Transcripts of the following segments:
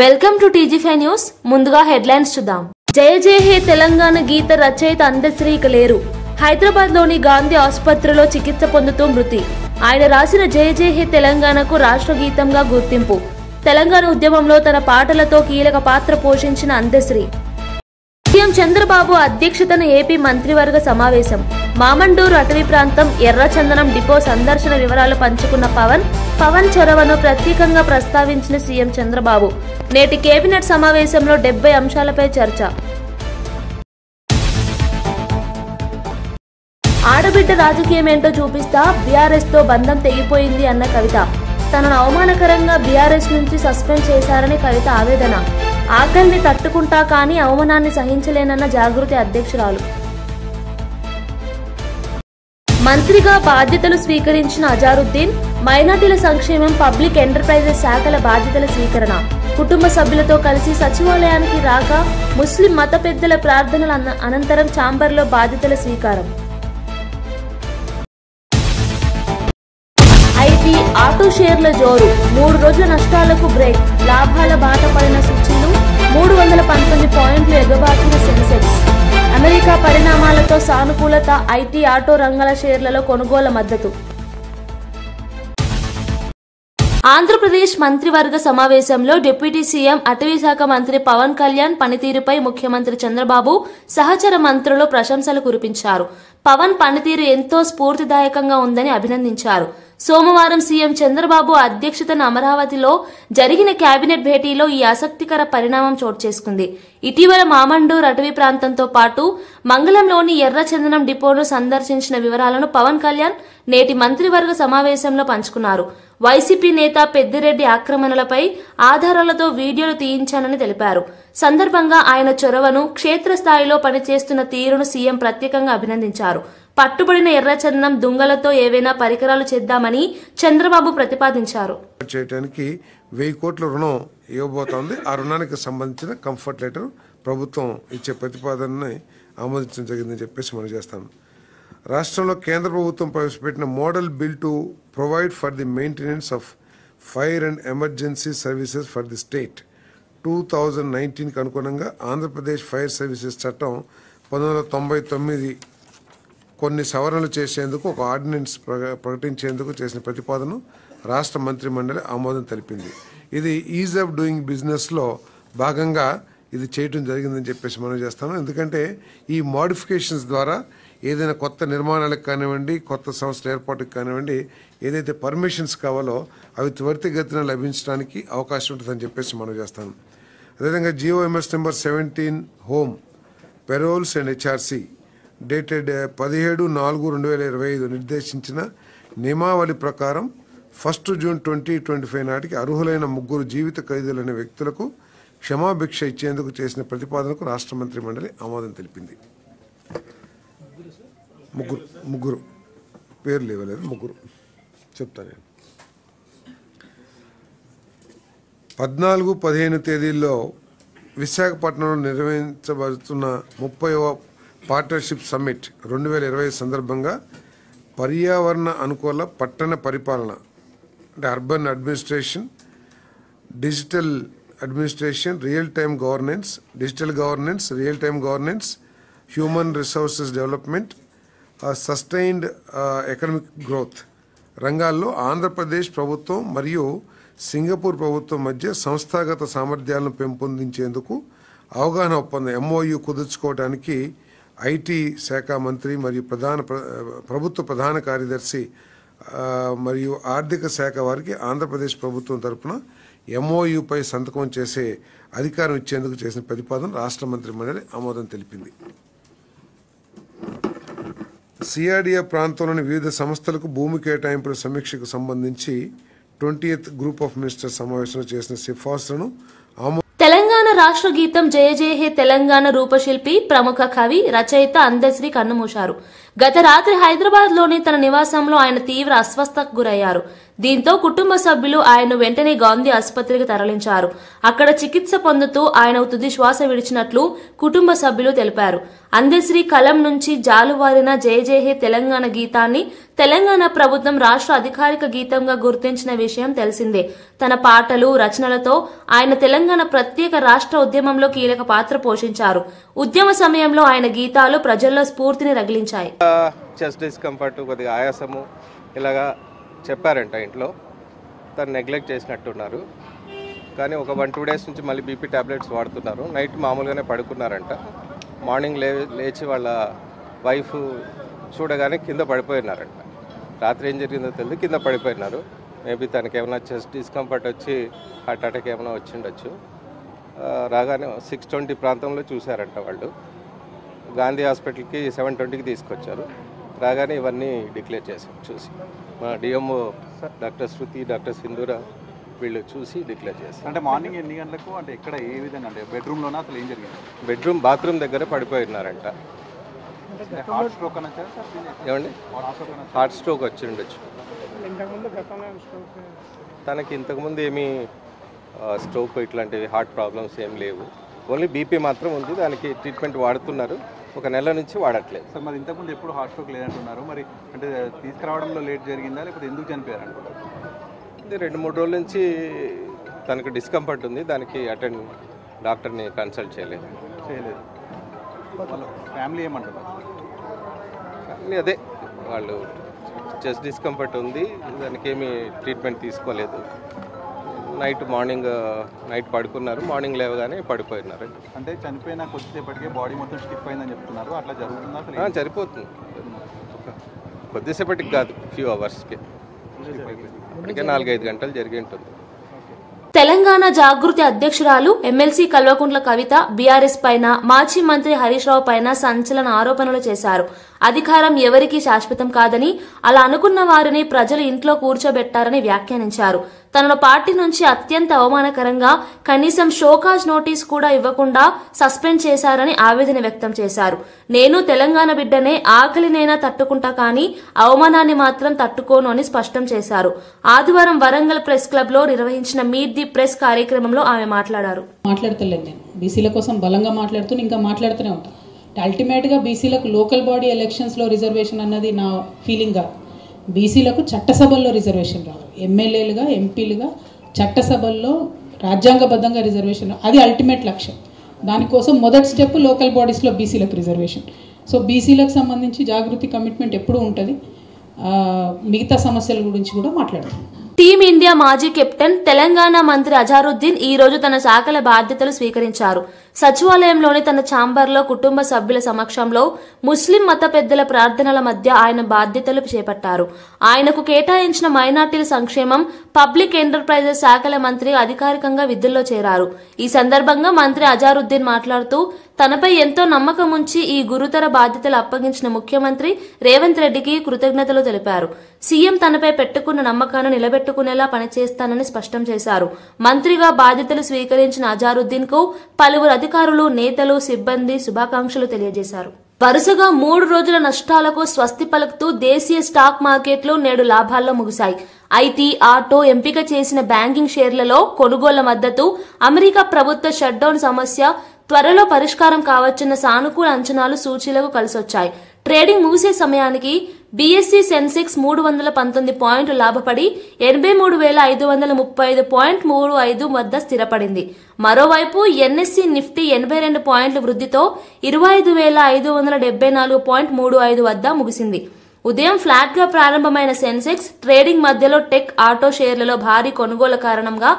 Welcome to TG five news. ముందుగా headlines చూద్దాం. జయ జయ హే తెలంగాణ గీత రచయిత అందశ్రీ ఇక లేరు. హైదరాబాద్ లోని గాంధీ ఆసుపత్రిలో చికిత్స పొందుతూ మృతి. ఆయన రాసిన జయ జయ హే తెలంగాణకు రాష్ట్ర గీతంగా గుర్తింపు. తెలంగాణ ఉద్యమంలో తన పాటలతో కీలక పాత్ర పోషించిన అందశ్రీ. సీఎం చంద్రబాబు అధ్యక్షతన ఏపీ మంత్రివర్గ సమావేశం. మామండూరు అటవీ ప్రాంతం ఎర్రచందనం డిపో సందర్శన వివరాలు పంచుకున్న పవన్ చొరవను ప్రత్యేకంగా ప్రస్తావించిన సీఎం చంద్రబాబు. నేటి కేబినెట్ సమావేశంలో 70 అంశాలపై చర్చ. ఆడబిడ్డ రాజకీయమేంటో చూపిస్తా, బీఆర్ఎస్ తో బంధం తెగిపోయింది అన్న కవిత. తనను అవమానకరంగా బీఆర్ఎస్ నుంచి సస్పెండ్ చేశారని కవిత ఆవేదన. ఆకలిని తట్టుకుంటా కానీ అవమానాన్ని సహించలేనన్న జాగృతి అధ్యక్షురాలు. మంత్రిగా బాధ్యతలు స్వీకరించిన అజారుద్దీన్. మైనార్టీల సంక్షేమం, పబ్లిక్ ఎంటర్ప్రైజెస్ శాఖల బాధ్యతల స్వీకరణ. కుటుంబ సభ్యులతో కలిసి సచివాలయానికి రాక ముస్లిం మత పెద్దల ప్రార్థనల అనంతరం ఛాంబర్లో బాధ్యతల స్వీకారం. ఐటీ ఆటో షేర్ల జోరు. 3 రోజుల నష్టాలకు బ్రేక్. లాభాల బాట పడిన సూచీలు. 319 పాయింట్లు ఎగబాకిన సెన్సెక్స్. అమెరికా పరిణామాలతో సానుకూలత. ఐటీ ఆటో రంగాల షేర్లలో కొనుగోలు మద్దతు. ఆంధ్రప్రదేశ్ మంత్రివర్గ సమావేశంలో డిప్యూటీ సీఎం అటవీ శాఖ మంత్రి పవన్ కళ్యాణ్ పనితీరుపై ముఖ్యమంత్రి చంద్రబాబు, సహచర మంత్రులు ప్రశంసలు కురిపించారు. పవన్ పనితీరు ఎంతో స్ఫూర్తిదాయకంగా ఉందని అభినందించారు. సోమవారం సీఎం చంద్రబాబు అధ్యక్షతన అమరావతిలో జరిగిన కేబినెట్ భేటీలో ఈ ఆసక్తికర పరిణామం చోటు చేసుకుంది. ఇటీవల మామండూరు అటవీ ప్రాంతంతో పాటు మంగళంలోని ఎర్రచందనం డిపోను సందర్శించిన వివరాలను పవన్ కళ్యాణ్ నేటి మంత్రివర్గ సమావేశంలో పంచుకున్నారు. వైసీపీ నేత పెద్దిరెడ్డి ఆక్రమణలపై ఆధారాలతో వీడియోలు తీయించానని తెలిపారు. సందర్భంగా ఆయన చొరవను, క్షేత్రస్థాయిలో పనిచేస్తున్న తీరును సీఎం ప్రత్యేకంగా అభినందించారు. పట్టుబడిన ఎర్రచందనం దుంగలతో ఏవైనా పరికరాలు చేద్దామని చంద్రబాబు ప్రతిపాదించారు. చేయడానికి 1000 కోట్ల రుణం ఇవ్వబోతోంది. ఆ రుణానికి సంబంధించిన కంఫర్ట్ లెటర్ ప్రభుత్వం ఇచ్చే ప్రతిపాదనని ఆమోదించడం జరిగిందని చెప్పేసి మనం చేస్తాం. రాష్ట్రంలో కేంద్ర ప్రభుత్వం ప్రవేశపెట్టిన model bill to provide for the maintenance of fire and emergency services for the state 2019కి అనుగుణంగా ఆంధ్రప్రదేశ్ ఫైర్ సర్వీసెస్ చట్టం 1999 కొన్ని సవరణలు చేసేందుకు ఒక ఆర్డినెన్స్ ప్రకటించేందుకు చేసిన ప్రతిపాదన రాష్ట్ర మంత్రి మండలి ఆమోదం తెలిపింది. ఇది ఈజ్ ఆఫ్ డూయింగ్ బిజినెస్లో భాగంగా ఇది చేయడం జరిగిందని చెప్పేసి మనం చేస్తాను. ఎందుకంటే ఈ మోడిఫికేషన్స్ ద్వారా ఏదైనా కొత్త నిర్మాణాలకు కానివ్వండి, కొత్త సంస్థల ఏర్పాటుకు కానివ్వండి, ఏదైతే పర్మిషన్స్ కావాలో అవి త్వరితగతిన లభించడానికి అవకాశం ఉంటుందని చెప్పేసి మనం చేస్తాను. అదేవిధంగా GOMS number 17 home paroles and HRC dated 17/4/2025 నిర్దేశించిన నియమావళి ప్రకారం 1 జూన్ 2025 నాటికి అర్హులైన 3 జీవిత ఖైదీలైన వ్యక్తులకు క్షమాభిక్ష ఇచ్చేందుకు చేసిన ప్రతిపాదనకు రాష్ట్ర మంత్రి మండలి ఆమోదం తెలిపింది. ముగ్గురు పేర్లు ఇవ్వలేదు, 3 చెప్తాను నేను. 14-15 తేదీల్లో విశాఖపట్నంలో నిర్వహించబడుతున్న 30వ పార్ట్నర్షిప్ సమ్మిట్ 2025 సందర్భంగా పర్యావరణ అనుకూల పట్టణ పరిపాలన అంటే urban administration, digital administration, digital governance, real time governance, human resources development, sustained economic growth రంగాల్లో ఆంధ్రప్రదేశ్ ప్రభుత్వం మరియు సింగపూర్ ప్రభుత్వం మధ్య సంస్థాగత సామర్థ్యాలను పెంపొందించేందుకు అవగాహన ఒప్పందం MOU కుదుర్చుకోవడానికి ఐటీ శాఖ మంత్రి మరియు ప్రభుత్వ ప్రధాన కార్యదర్శి మరియు ఆర్థిక శాఖ వారికి ఆంధ్రప్రదేశ్ ప్రభుత్వం తరఫున MOUపై సంతకం చేసే అధికారం ఇచ్చేందుకు చేసిన ప్రతిపాదన రాష్ట్ర మంత్రి మండలి ఆమోదం తెలిపింది. CRDA ప్రాంతంలోని వివిధ సంస్థలకు భూమి కేటాయింపుల సమీక్షకు సంబంధించి 20th గ్రూప్ ఆఫ్ మినిస్టర్స్ సమావేశంలో చేసిన సిఫార్సులను తెలంగాణ రాష్ట్ర గీతం జయ జయ హే తెలంగాణ రూపశిల్పి, ప్రముఖ కవి, రచయిత అందశ్రీ కన్నుమూశారు. గత రాత్రి హైదరాబాద్ లోని తన నివాసంలో ఆయన తీవ్ర అస్వస్థతకు గురయ్యారు. దీంతో కుటుంబ సభ్యులు ఆయన్ను వెంటనే గాంధీ ఆసుపత్రికి తరలించారు. అక్కడ చికిత్స పొందుతూ ఆయన తుది శ్వాస విడిచినట్లు కుటుంబ సభ్యులు తెలిపారు. అందశ్రీ కలం నుంచి జాలువారిన జయ జయ హే తెలంగాణ గీతాన్ని తెలంగాణ ప్రభుత్వం రాష్ట్ర అధికారిక గీతంగా గుర్తించిన విషయం తెలిసిందే. తన పాటలు, రచనలతో ఆయన తెలంగాణ ప్రత్యేక రాష్ట్ర ఉద్యమంలో కీలక పాత్ర పోషించారు. ఉద్యమ సమయంలో ఆయన గీతాలు ప్రజల్లో స్ఫూర్తిని రగిలించాయి. చెస్ట్ డిస్కంఫర్ట్, కొద్దిగా ఆయాసము ఇలాగా చెప్పారంట. ఇంట్లో తను నెగ్లెక్ట్ చేసినట్టున్నారు. కానీ ఒక 1-2 డేస్ నుంచి మళ్ళీ బీపీ టాబ్లెట్స్ వాడుతున్నారు. నైట్ మామూలుగానే పడుకున్నారంట. మార్నింగ్ లేచి వాళ్ళ వైఫ్ చూడగానే కింద పడిపోయినారంట. రాత్రి ఏం జరిగిందో తెలియదు, కింద పడిపోయినారు. మేబీ తనకి ఏమైనా చెస్ట్ డిస్కంఫర్ట్ వచ్చి హార్ట్ అటాక్ ఏమైనా వచ్చిండొచ్చు. రాగానే 6:20 ప్రాంతంలో చూశారంట వాళ్ళు. గాంధీ హాస్పిటల్కి 7:20కి తీసుకొచ్చారు. రాగానే ఇవన్నీ డిక్లేర్ చేశారు. చూసి మా డిఎంఓ డాక్టర్ శృతి, డాక్టర్ సింధూర వీళ్ళు చూసి డిక్లేర్ చేశారు. అంటే మార్నింగ్ ఎన్ని గంటలకు, అంటే ఎక్కడ, ఏ విధంగా, అంటే బెడ్రూమ్లోనా, అసలు ఏం జరిగింది? బాత్రూమ్ దగ్గర పడిపోయినారంట. హార్ట్ స్ట్రోక్ అనొచ్చా? ఏమండి, హార్ట్ స్ట్రోక్ వచ్చి ఉండొచ్చు. తనకి ఇంతకుముందు ఏమీ స్ట్రోక్ ఇట్లాంటివి హార్ట్ ప్రాబ్లమ్స్ ఏం లేవు. ఓన్లీ బీపీ మాత్రం ఉంది. దానికి ట్రీట్మెంట్ వాడుతున్నారు. 1 నెల నుంచి వాడట్లేదు. సార్, మరి ఇంతకుముందు ఎప్పుడు హార్ట్ స్ట్రోక్ లేదంటున్నారు. మరి అంటే తీసుకురావడంలో లేట్ జరిగిందా, లేకపోతే ఎందుకు చనిపోయారు అనుకుంటారు? ఇది 2-3 రోజుల నుంచి తనకు డిస్కంఫర్ట్ ఉంది. దానికి డాక్టర్ని కన్సల్ట్ చేయలేదు. వాళ్ళ ఫ్యామిలీ ఏమంటారు? ఫ్యామిలీ అదే, వాళ్ళు చెస్ట్ డిస్కంఫర్ట్ ఉంది, దానికి ఏమీ ట్రీట్మెంట్ తీసుకోలేదు. నైట్ పడుకున్నారు. మార్నింగ్ లేవగానే పడిపోయినారు. అంటే చనిపోయిన కొద్దిసేపటికే బాడీ మొత్తం స్టిఫ్ అయిందని చెప్తున్నారు. అట్లా జరుగుతుందా అసలు? సరిపోతుంది. కొద్దిసేపటికి కాదు, ఫ్యూ అవర్స్కి. ఇప్పటికే 4-5 గంటలు జరిగి ఉంటుంది. తెలంగాణ జాగృతి అధ్యక్షురాలు ఎమ్మెల్సీ కల్వకుంట్ల కవిత బీఆర్ఎస్ పైన, మాజీ మంత్రి హరీష్ రావు పైన సంచలన ఆరోపణలు చేశారు. అధికారం ఎవరికీ శాశ్వతం కాదని, అలా అనుకున్న వారిని ప్రజలు ఇంట్లో కూర్చోబెట్టారని వ్యాఖ్యానించారు. తనను పార్టీ నుంచి అత్యంత అవమానకరంగా కనీసం షోకాజ్ నోటీస్ కూడా ఇవ్వకుండా సస్పెండ్ చేశారని ఆవేదన వ్యక్తం చేశారు. నేను తెలంగాణ బిడ్డనే, ఆకలినైనా తట్టుకుంటా కానీ అవమానాన్ని మాత్రం తట్టుకోను అని స్పష్టం చేశారు. ఆదివారం వరంగల్ ప్రెస్ క్లబ్ లో నిర్వహించిన మీట్ ది ప్రెస్ కార్యక్రమంలో ఆమె మాట్లాడారు. మాట్లాడతలేదు, నేను బీసీల కోసం బలంగా మాట్లాడుతూ ఇంకా మాట్లాడుతూనే ఉంటాను. అల్టిమేట్గా బీసీలకు లోకల్ బాడీ ఎలక్షన్స్లో రిజర్వేషన్ అన్నది నా ఫీలింగ్ కాదు. బీసీలకు చట్టసభల్లో రిజర్వేషన్ రావాలి. ఎమ్మెల్యేలుగా, ఎంపీలుగా చట్టసభల్లో రాజ్యాంగబద్ధంగా రిజర్వేషన్, అది అల్టిమేట్ లక్ష్యం. దానికోసం మొదటి స్టెప్ లోకల్ బాడీస్లో బీసీలకు రిజర్వేషన్. సో బీసీలకు సంబంధించి జాగృతి కమిట్మెంట్ ఎప్పుడూ ఉంటుంది. మిగతా సమస్యల గురించి కూడా మాట్లాడతాం. టీమిండియా మాజీ కెప్టెన్, తెలంగాణ మంత్రి అజారుద్దీన్ ఈ రోజు తన శాఖల బాధ్యతలు స్వీకరించారు. సచివాలయంలోని తన ఛాంబర్లో కుటుంబ సభ్యుల సమక్షంలో ముస్లిం మత పెద్దల ప్రార్థనల మధ్య ఆయన బాధ్యతలు చేపట్టారు. ఆయనకు కేటాయించిన మైనార్టీల సంక్షేమం, పబ్లిక్ ఎంటర్ప్రైజెస్ శాఖల మంత్రి అధికారికంగా విధుల్లో చేరారు. ఈ సందర్భంగా మంత్రి అజారుద్దీన్ మాట్లాడుతూ తనపై ఎంతో నమ్మకం ఉంచి ఈ గురుతర బాధ్యతలు అప్పగించిన ముఖ్యమంత్రి రేవంత్ రెడ్డికి కృతజ్ఞతలు తెలిపారు. సీఎం తనపై పెట్టుకున్న నమ్మకాన్ని నిలబెట్టుకునేలా పనిచేస్తానని స్పష్టం చేశారు. మంత్రిగా బాధ్యతలు స్వీకరించిన అజారుద్దీన్ కు పలువురు అధికారులు, నేతలు, సిబ్బంది శుభాకాంక్షలు తెలియజేశారు. వరుసగా 3 రోజుల నష్టాలకు స్వస్తి పలుకుతూ దేశీయ స్టాక్ మార్కెట్లు నేడు లాభాల్లో ముగిశాయి. ఐటీ, ఆటో, ఎంపిక చేసిన బ్యాంకింగ్ షేర్లలో కొనుగోళ్ల మద్దతు, అమెరికా ప్రభుత్వ షట్డౌన్ సమస్య త్వరలో పరిష్కారం కావచ్చన్న సానుకూల అంచనాలు సూచీలకు కలిసొచ్చాయి. ట్రేడింగ్ ముగిసే సమయానికి బీఎస్సీ సెన్సెక్స్ 319 పాయింట్లు లాభపడి 83,535.35 వద్ద స్థిరపడింది. మరోవైపు ఎన్ఎస్సీ నిఫ్టీ 82 పాయింట్ల వృద్ధితో 25,574.35 వద్ద ముగిసింది. ఉదయం ఫ్లాట్ గా ప్రారంభమైన సెన్సెక్స్ ట్రేడింగ్ మధ్యలో టెక్, ఆటో షేర్లలో భారీ కొనుగోలు కారణంగా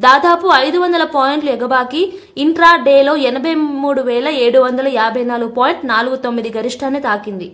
దాదాపు 500 పాయింట్లు ఎగబాకి ఇంట్రా డేలో 83,754.49 గరిష్టాన్ని తాకింది.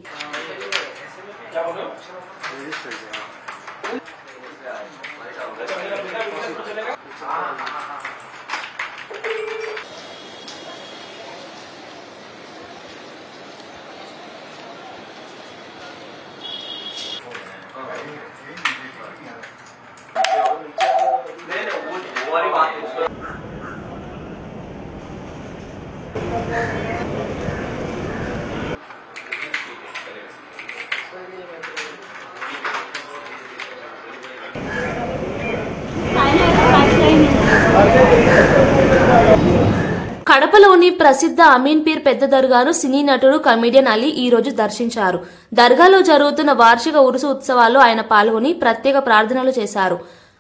నగరంలోని ప్రసిద్ధ అమీన్పీర్ పెద్ద దర్గాను సినీ నటుడు కమెడియన్ అలీ ఈ రోజు దర్శించారు. దర్గాలో జరుగుతున్న వార్షిక ఉరుసు ఉత్సవాల్లో ఆయన పాల్గొని ప్రత్యేక ప్రార్థనలు చేశారు.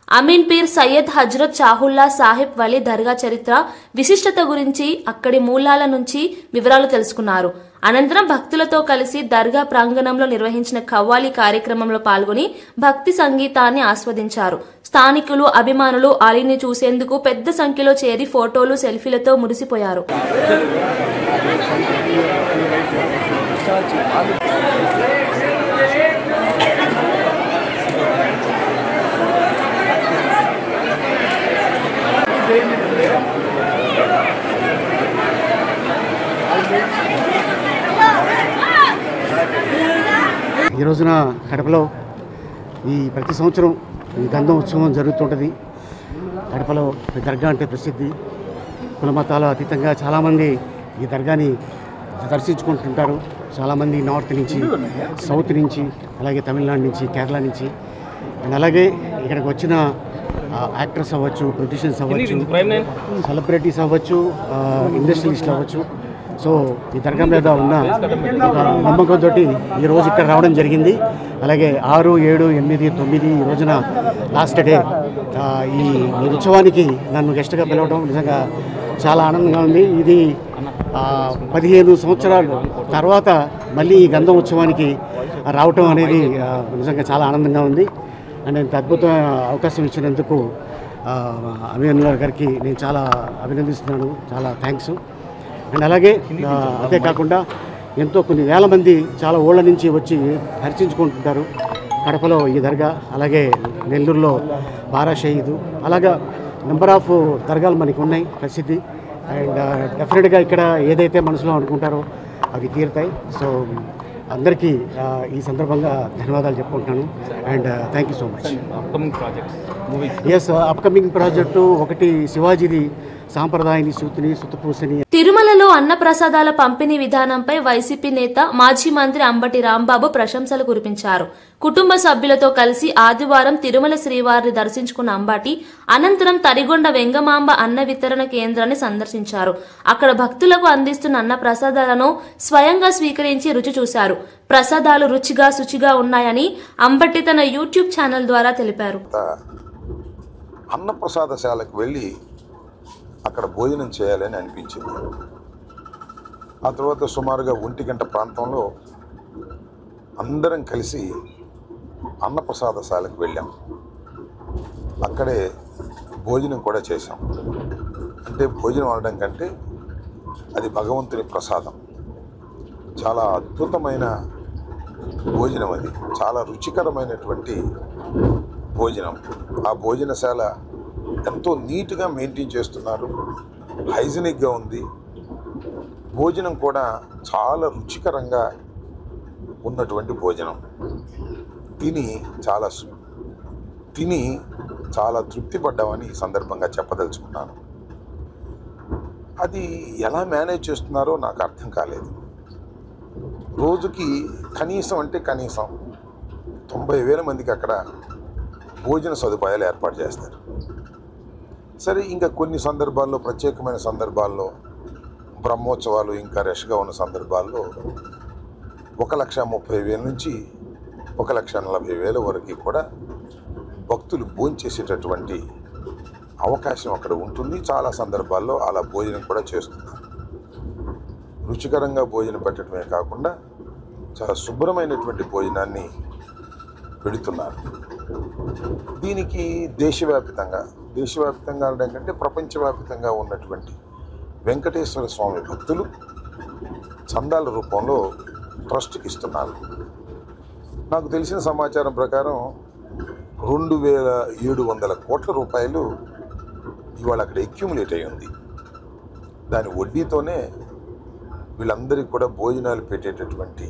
అమీన్పీర్ సయ్యద్ హజ్రత్ షాహుల్లా సాహిబ్ వలీ దర్గా చరిత్ర, విశిష్టత గురించి, అక్కడి మూలాల నుంచి వివరాలు తెలుసుకున్నారు. అనంతరం భక్తులతో కలిసి దర్గా ప్రాంగణంలో నిర్వహించిన ఖవ్వాలి కార్యక్రమంలో పాల్గొని భక్తి సంగీతాన్ని ఆస్వాదించారు. స్థానికులు, అభిమానులు అలీని చూసేందుకు పెద్ద సంఖ్యలో చేరి ఫోటోలు, సెల్ఫీలతో మురిసిపోయారు. ఈ రోజున కడపలో ప్రతి సంవత్సరం ఈ గంధం ఉత్సవం జరుగుతుంటుంది. కడపలో దర్గా అంటే ప్రసిద్ధి. కుల మతాల అతీతంగా చాలామంది ఈ దర్గాని దర్శించుకుంటుంటారు. చాలామంది నార్త్ నుంచి, సౌత్ నుంచి, అలాగే తమిళనాడు నుంచి, కేరళ నుంచి, అండ్ అలాగే ఇక్కడికి వచ్చిన యాక్టర్స్ అవ్వచ్చు, పొలిటీషియన్స్ అవ్వచ్చు, సెలబ్రిటీస్ అవ్వచ్చు, ఇండస్ట్రియలిస్టులు అవ్వచ్చు. సో ఈ దర్గా మీద ఉన్న ఒక నమ్మకంతో ఈరోజు ఇక్కడ రావడం జరిగింది. అలాగే 6, 7, 8, 9 ఈ రోజున లాస్ట్ డే ఈ ఉత్సవానికి నన్ను గెస్ట్గా పిలవడం నిజంగా చాలా ఆనందంగా ఉంది. ఇది 15 సంవత్సరాల తర్వాత మళ్ళీ ఈ గంధం ఉత్సవానికి రావటం అనేది నిజంగా చాలా ఆనందంగా ఉంది. అండ్ ఇంత అద్భుతమైన అవకాశం ఇచ్చినందుకు అమీనుల్లా గారికి నేను చాలా అభినందిస్తున్నాను. చాలా థ్యాంక్స్. అండ్ అలాగే అంతేకాకుండా కొన్ని వేల మంది చాలా ఊళ్ళ నుంచి వచ్చి దర్శించుకుంటుంటారు కడపలో ఈ దర్గా. అలాగే నెల్లూరులో బారా షహీదు, అలాగా నెంబర్ ఆఫ్ దర్గాలు మనకు ఉన్నాయి ప్రసిద్ధి. అండ్ డెఫినెట్గా ఇక్కడ ఏదైతే మనసులో అనుకుంటారో అవి తీరుతాయి. సో అందరికీ ఈ సందర్భంగా ధన్యవాదాలు చెప్పుకుంటున్నాను. And thank you so much. Upcoming project ఒకటి శివాజీది సాంప్రదాయని సూతిని సుతపూసని. తిరుమలలో అన్న ప్రసాదాల పంపిణీ విధానంపై వైసీపీ నేత, మాజీ మంత్రి అంబటి రాంబాబు ప్రశంసలు కురిపించారు. కుటుంబ సభ్యులతో కలిసి ఆదివారం తిరుమల శ్రీవారిని దర్శించుకున్న అంబటి అనంతరం తరిగొండ వెంగమాంబ అన్న వితరణ కేంద్రాన్ని సందర్శించారు. అక్కడ భక్తులకు అందిస్తున్న అన్న ప్రసాదాలను స్వయంగా స్వీకరించి రుచి చూశారు. ప్రసాదాలు రుచిగా, శుచిగా ఉన్నాయని అంబటి తన యూట్యూబ్ ఛానల్ ద్వారా తెలిపారు. అన్న ప్రసాదశాలకు వెళ్ళి అక్కడ భోజనం చేయాలని అనిపించింది. ఆ తర్వాత సుమారుగా 1 గంట ప్రాంతంలో అందరం కలిసి అన్నప్రసాదశాలకు వెళ్ళాం. అక్కడే భోజనం కూడా చేశాం. అంటే భోజనం అనడం కంటే అది భగవంతుని ప్రసాదం. చాలా అద్భుతమైన భోజనం అది. చాలా రుచికరమైనటువంటి భోజనం. ఆ భోజనశాల ఎంతో నీట్గా మెయింటైన్ చేస్తున్నారు. హైజీనిక్గా ఉంది. భోజనం కూడా చాలా రుచికరంగా ఉన్నటువంటి భోజనం. తిని చాలా తృప్తి పడ్డామని ఈ సందర్భంగా చెప్పదలుచుకున్నాను. అది ఎలా మేనేజ్ చేస్తున్నారో నాకు అర్థం కాలేదు. రోజుకి కనీసం 90,000 మందికి అక్కడ భోజన సదుపాయాలు ఏర్పాటు చేస్తారు. సరే, ఇంకా కొన్ని సందర్భాల్లో, ప్రత్యేకమైన సందర్భాల్లో, బ్రహ్మోత్సవాలు ఇంకా రష్గా ఉన్న సందర్భాల్లో 1,30,000 నుంచి 1,40,000 వరకు కూడా భక్తులు భోంచేసేటటువంటి అవకాశం అక్కడ ఉంటుంది. చాలా సందర్భాల్లో అలా భోజనం కూడా చేస్తున్నారు. రుచికరంగా భోజనం పెట్టడమే కాకుండా చాలా శుభ్రమైనటువంటి భోజనాన్ని పెడుతున్నారు. దీనికి దేశవ్యాప్తంగా అనడం కంటే ప్రపంచవ్యాప్తంగా ఉన్నటువంటి వెంకటేశ్వర స్వామి భక్తులు చందాల రూపంలో ట్రస్ట్కి ఇస్తున్నారు. నాకు తెలిసిన సమాచారం ప్రకారం 2,700 కోట్ల రూపాయలు ఇవాళ అక్కడ అక్యుములేట్ అయి ఉంది. దాని వడ్డీతోనే వీళ్ళందరికీ కూడా భోజనాలు పెట్టేటటువంటి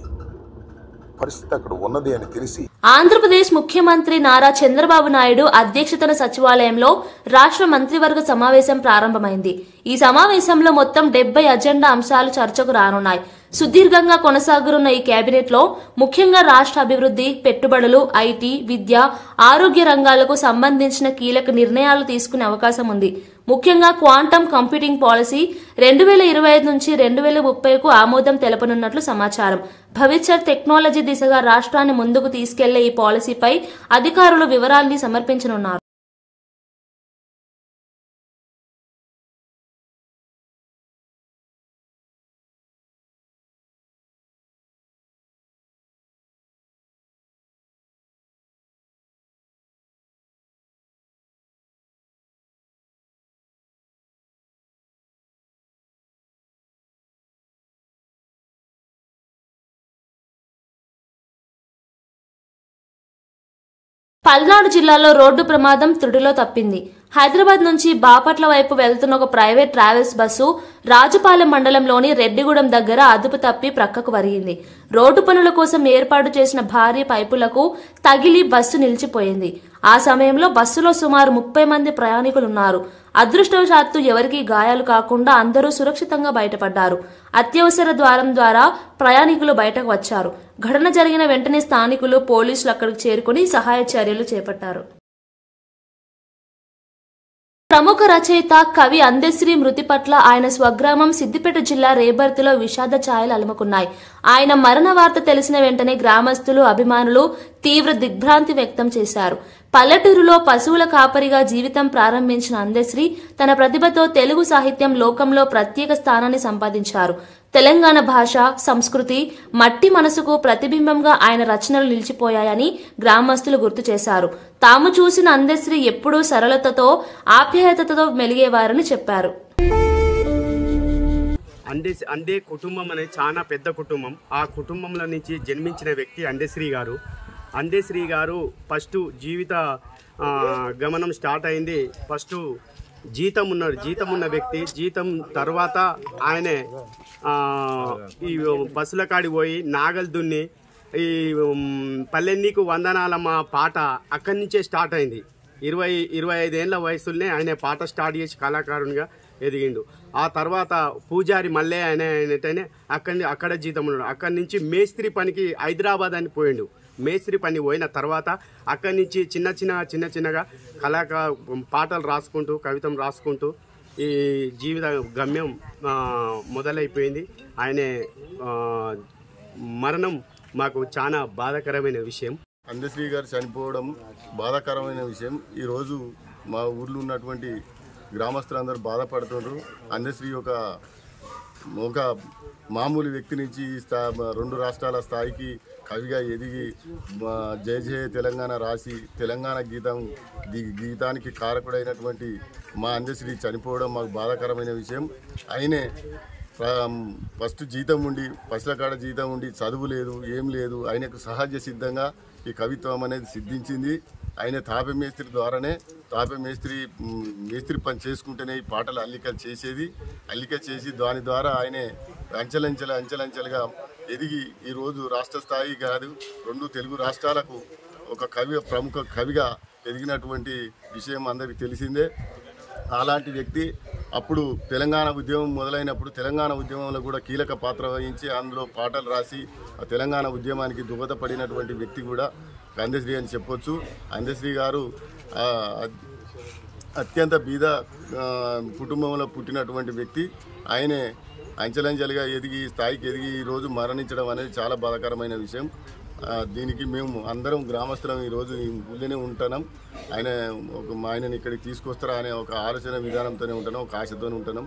పరిస్థితి అక్కడ ఉన్నది అని తెలిసి ఆంధ్రప్రదేశ్ ముఖ్యమంత్రి నారా చంద్రబాబు నాయుడు అధ్యక్షతన సచివాలయంలో రాష్ట్ర మంత్రివర్గ సమావేశం ప్రారంభమైంది. ఈ సమావేశంలో మొత్తం 70 అజెండా అంశాలు చర్చకు రానున్నాయి. సుదీర్ఘంగా కొనసాగనున్న ఈ కేబినెట్లో ముఖ్యంగా రాష్ట్ర అభివృద్ధి, పెట్టుబడులు, ఐటీ, విద్య, ఆరోగ్య రంగాలకు సంబంధించిన కీలక నిర్ణయాలు తీసుకునే అవకాశం ఉంది. ముఖ్యంగా క్వాంటమ్ కంప్యూటింగ్ పాలసీ 2025 నుంచి 2030కు ఆమోదం తెలపనున్నట్లు సమాచారం. భవిష్యత్ టెక్నాలజీ దిశగా రాష్ట్రాన్ని ముందుకు తీసుకెళ్లే ఈ పాలసీపై అధికారులు వివరాల్ని సమర్పించనున్నారు. పల్నాడు జిల్లాలో రోడ్డు ప్రమాదం త్రుటిలో తప్పింది. హైదరాబాద్ నుంచి బాపట్ల వైపు వెళ్తున్న ఒక ప్రైవేట్ ట్రావెల్స్ బస్సు రాజుపాలెం మండలంలోని రెడ్డిగూడెం దగ్గర అదుపు తప్పి ప్రక్కకు వరిగింది. రోడ్డు పనుల కోసం ఏర్పాటు చేసిన భారీ పైపులకు తగిలి బస్సు నిలిచిపోయింది. ఆ సమయంలో బస్సులో సుమారు 30 మంది ప్రయాణికులున్నారు. అదృష్టవశాత్తు ఎవరికీ గాయాలు కాకుండా అందరూ సురక్షితంగా బయటపడ్డారు. అత్యవసర ద్వారం ద్వారా ప్రయాణికులు బయటకు వచ్చారు. ఘటన జరిగిన వెంటనే స్థానికులు, పోలీసులు అక్కడికి చేరుకుని సహాయ చర్యలు చేపట్టారు. ప్రముఖ రచయిత, కవి అందశ్రీ మృతి పట్ల ఆయన స్వగ్రామం సిద్దిపేట జిల్లా రేబర్తిలో విషాద ఛాయలు అలుముకున్నాయి. ఆయన మరణ వార్త తెలిసిన వెంటనే గ్రామస్తులు, అభిమానులు తీవ్ర దిగ్భ్రాంతి వ్యక్తం చేశారు. పల్లెటూరులో పశువుల కాపరిగా జీవితం ప్రారంభించిన అందశ్రీ తన ప్రతిభతో తెలుగు సాహిత్యం లోకంలో ప్రత్యేక స్థానాన్ని సంపాదించారు. తెలంగాణ భాష, సంస్కృతి, మట్టి మనసుకు ప్రతిబింబంగా ఆయన రచనలు నిలిచిపోయాయని గ్రామస్తులు గుర్తు చేశారు. తాము చూసిన అందశ్రీ ఎప్పుడూ సరళతతో, ఆప్యాయతతో మెలిగేవారని చెప్పారు. అందే కుటుంబం అనేది చాలా పెద్ద కుటుంబం. ఆ కుటుంబంలో నుంచి జన్మించిన వ్యక్తి అందశ్రీ గారు. అందశ్రీ గారు ఫస్ట్ జీవిత గమనం స్టార్ట్ అయింది. ఫస్ట్ జీతం ఉన్న వ్యక్తి. జీతం తర్వాత ఆయనే ఈ బస్సుల కాడికి పోయి నాగలు దున్ని ఈ పల్లెన్నీకు వందనాలమ్మ పాట అక్కడి నుంచే స్టార్ట్ అయింది. 25 ఏళ్ల వయసులోనే ఆయన పాట స్టార్ట్ చేసి కళాకారునిగా ఎదిగిండు. ఆ తర్వాత పూజారి మళ్ళీ ఆయనటనే అక్కడ జీతం ఉన్నాడు. అక్కడి నుంచి మేస్త్రి పనికి హైదరాబాద్ అని పోయిండు. మేస్త్రి పని పోయిన తర్వాత అక్కడి నుంచి చిన్న చిన్నగా పాటలు రాసుకుంటూ, కవితం రాసుకుంటూ ఈ జీవిత గమ్యం మొదలైపోయింది. ఆయన మరణం మాకు చాలా బాధాకరమైన విషయం. అందశ్రీ గారు చనిపోవడం బాధాకరమైన విషయం. ఈరోజు మా ఊర్లో ఉన్నటువంటి గ్రామస్తులందరూ బాధపడుతున్నారు. అందశ్రీ ఒక మామూలు వ్యక్తి నుంచి 2 రాష్ట్రాల స్థాయికి కవిగా ఎదిగి జయ జయ తెలంగాణ రాసి తెలంగాణ గీతానికి కారకుడైనటువంటి మా అందశ్రీ చనిపోవడం మాకు బాధాకరమైన విషయం. ఆయనే ఫస్ట్ జీతం ఉండి, పసుల కాడ జీతం ఉండి, చదువు లేదు, ఏం లేదు. ఆయనకు సహజ సిద్ధంగా ఈ కవిత్వం అనేది సిద్ధించింది. ఆయన తాపే మేస్త్రి ద్వారానే, మేస్త్రి పని చేసుకుంటేనే ఈ పాటలు అల్లిక చేసి దాని ద్వారా ఆయనే అంచెలంచెలుగా ఎదిగి ఈరోజు రాష్ట్ర స్థాయి కాదు 2 తెలుగు రాష్ట్రాలకు ఒక ప్రముఖ కవిగా ఎదిగినటువంటి విషయం అందరికీ తెలిసిందే. అలాంటి వ్యక్తి అప్పుడు తెలంగాణ ఉద్యమం మొదలైనప్పుడు తెలంగాణ ఉద్యమంలో కూడా కీలక పాత్ర వహించి అందులో పాటలు రాసి ఆ తెలంగాణ ఉద్యమానికి దోహదపడినటువంటి వ్యక్తి కూడా అందశ్రీ అని చెప్పొచ్చు. అందశ్రీ గారు అత్యంత బీద కుటుంబంలో పుట్టినటువంటి వ్యక్తి. ఆయనే అంచెలంచెలుగా ఎదిగి స్థాయికి ఎదిగి ఈరోజు మరణించడం అనేది చాలా బాధాకరమైన విషయం. దీనికి మేము అందరం గ్రామస్తులం ఈరోజు ఈ ఊళ్ళోనే ఉంటున్నాం. ఆయనని ఇక్కడికి తీసుకొస్తారా అనే ఒక ఆలోచన విధానంతోనే ఉంటున్నాం, ఒక ఆశతోనే ఉంటున్నాం.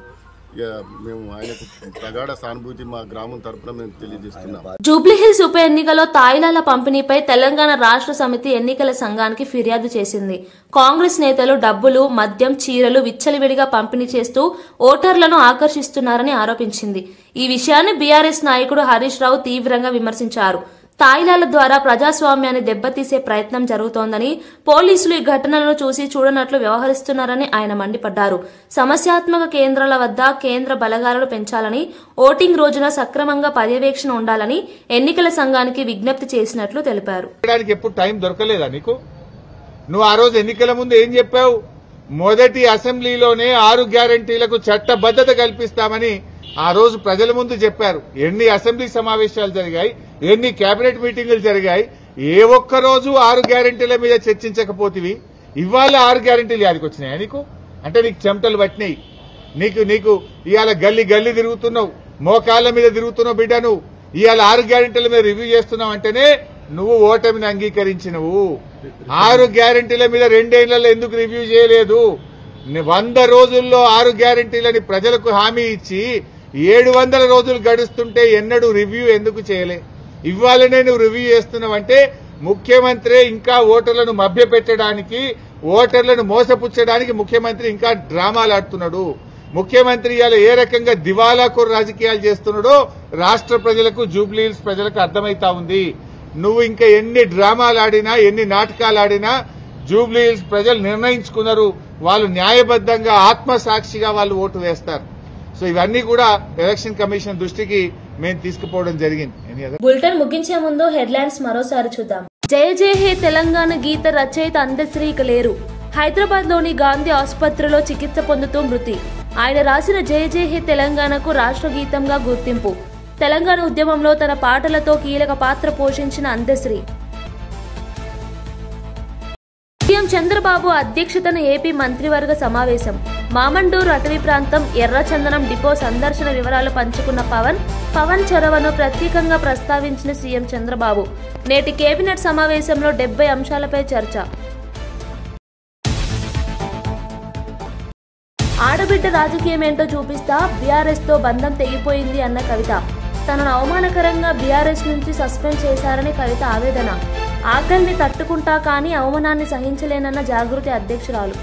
మేము ఆయనకు ప్రగాఢ సానుభూతి మా గ్రామం తరపున మేము తెలియజేస్తున్నాం. జూబ్లీహిల్స్ ఉప ఎన్నికలో తాయిలాల పంపిణీపై తెలంగాణ రాష్ట్ర సమితి ఎన్నికల సంఘానికి ఫిర్యాదు చేసింది. కాంగ్రెస్ నేతలు డబ్బులు, మద్యం, చీరలు విచ్చలవిడిగా పంపిణీ చేస్తూ ఓటర్లను ఆకర్షిస్తున్నారని ఆరోపించింది. ఈ విషయాన్ని బీఆర్ఎస్ నాయకుడు హరీష్ రావు తీవ్రంగా విమర్శించారు. తాయిలాల ద్వారా ప్రజాస్వామ్యాన్ని దెబ్బతీసే ప్రయత్నం జరుగుతోందని, పోలీసులు ఈ ఘటనలను చూసి చూడనట్లు వ్యవహరిస్తున్నారని ఆయన మండిపడ్డారు. సమస్యాత్మక కేంద్రాల వద్ద కేంద్ర బలగాలను పెంచాలని, ఓటింగ్ రోజున సక్రమంగా పర్యవేక్షణ ఉండాలని ఎన్నికల సంఘానికి విజ్ఞప్తి చేసినట్లు తెలిపారు. ఎప్పుడు టైం దొరకలేదా నీకు? నువ్వు ఆ రోజు ఎన్నికల ముందు ఏం చెప్పావు? మొదటి అసెంబ్లీలోనే 6 గ్యారంటీలకు చట్టబద్ధత కల్పిస్తామని ఆ రోజు ప్రజల ముందు చెప్పారు. ఎన్ని అసెంబ్లీ సమావేశాలు జరిగాయి, ఎన్ని కేబినెట్ మీటింగులు జరిగాయి, ఏ ఒక్క రోజు 6 గ్యారెంటీల మీద చర్చించకపోతివి. ఇవాళ 6 గ్యారెంటీలు యాడికి వచ్చినాయా నీకు? అంటే నీకు చెమటలు పట్టినాయి. నీకు ఇవాళ గల్లీ గల్లీ తిరుగుతున్నావు, మోకాళ్ళ మీద తిరుగుతున్నావు బిడ్డ. నువ్వు ఇవాళ 6 గ్యారెంటీల మీద రివ్యూ చేస్తున్నావు అంటేనే నువ్వు ఓటమిని అంగీకరించినవు. 6 గ్యారెంటీల మీద 2 ఏళ్లలో ఎందుకు రివ్యూ చేయలేదు? 100 రోజుల్లో 6 గ్యారెంటీలని ప్రజలకు హామీ ఇచ్చి 700 రోజులు గడుస్తుంటే ఎన్నడూ రివ్యూ ఎందుకు చేయలే? ఇవాళనే నువ్వు రివ్యూ చేస్తున్నావంటే ముఖ్యమంత్రి ఇంకా ఓటర్లను మభ్యపెట్టడానికి, ఓటర్లను మోసపుచ్చడానికి ముఖ్యమంత్రి ఇంకా డ్రామాలు ఆడుతున్నాడు. ముఖ్యమంత్రి ఇవాళ ఏ రకంగా దివాలాకోరు రాజకీయాలు చేస్తున్నాడో రాష్ట్ర ప్రజలకు, జూబ్లీ హిల్స్ ప్రజలకు అర్థమైతా ఉంది. నువ్వు ఇంకా ఎన్ని డ్రామాలు ఆడినా, ఎన్ని నాటకాలు ఆడినా జూబ్లీ హిల్స్ ప్రజలు నిర్ణయించుకున్నారు. వాళ్ళు న్యాయబద్ధంగా ఆత్మసాక్షిగా వాళ్ళు ఓటు వేస్తారు. సో ఇవన్నీ కూడా ఎలక్షన్ కమిషన్ దృష్టికి మేము తీసుకుపోవడం జరిగింది. బులెటిన్ ముగించే ముందు హెడ్లైన్స్ మరోసారి చూద్దాం. జయ జయ హే తెలంగాణ గీత రచయిత అందశ్రీ ఇక లేరు. హైదరాబాద్ లోని గాంధీ ఆసుపత్రిలో చికిత్స పొందుతూ మృతి. ఆయన రాసిన జయ జయ హే తెలంగాణకు రాష్ట్ర గీతంగా గుర్తింపు. తెలంగాణ ఉద్యమంలో తన పాటలతో కీలక పాత్ర పోషించిన అందశ్రీ. సీఎం చంద్రబాబు అధ్యక్షతన ఏపీ మంత్రివర్గ సమావేశం. మామండూరు అటవీ ప్రాంతం ఎర్రచందనం డిపో సందర్శన వివరాలు పంచుకున్న పవన్ చొరవను ప్రత్యేకంగా ప్రస్తావించిన సీఎం చంద్రబాబు. నేటి కేబినెట్ సమావేశంలో 70 అంశాలపై చర్చ. ఆడబిడ్డ రాజకీయమేంటో చూపిస్తా, బీఆర్ఎస్ తో బంధం తెగిపోయింది అన్న కవిత. తనను అవమానకరంగా బీఆర్ఎస్ నుంచి సస్పెండ్ చేశారని కవిత ఆవేదన. ఆకలిని తట్టుకుంటా కానీ అవమానాన్ని సహించలేనన్న జాగృతి అధ్యక్షురాలు.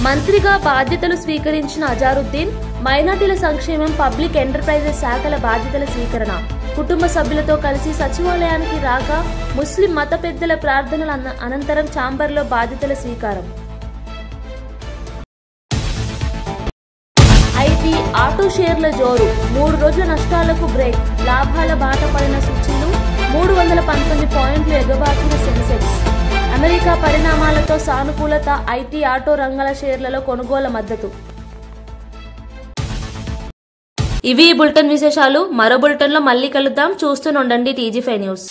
మంత్రిగా బాధ్యతలు స్వీకరించిన అజారుద్దీన్. మైనార్టీల సంక్షేమం, పబ్లిక్ ఎంటర్ప్రైజెస్ శాఖల బాధ్యతల స్వీకరణ. కుటుంబ సభ్యులతో కలిసి సచివాలయానికి రాక ముస్లిం మత పెద్దల ప్రార్థనల అనంతరం ఛాంబర్లో బాధ్యతల స్వీకారం. ఐటీ ఆటో షేర్ల జోరు. 3 రోజుల నష్టాలకు బ్రేక్. లాభాల బాట పడిన సూచీలు. 319 పాయింట్లు ఎగబాకిన సెన్సెక్స్. అమెరికా పరిణామాలతో సానుకూలత. ఐటీ, ఆటో రంగాల షేర్లలో కొనుగోలు మద్దతు. ఇవి బులెటిన్ విశేషాలు. మరో బులెటిన్లో మళ్ళీ కలుద్దాం. చూస్తూనే ఉండండి TG5 న్యూస్.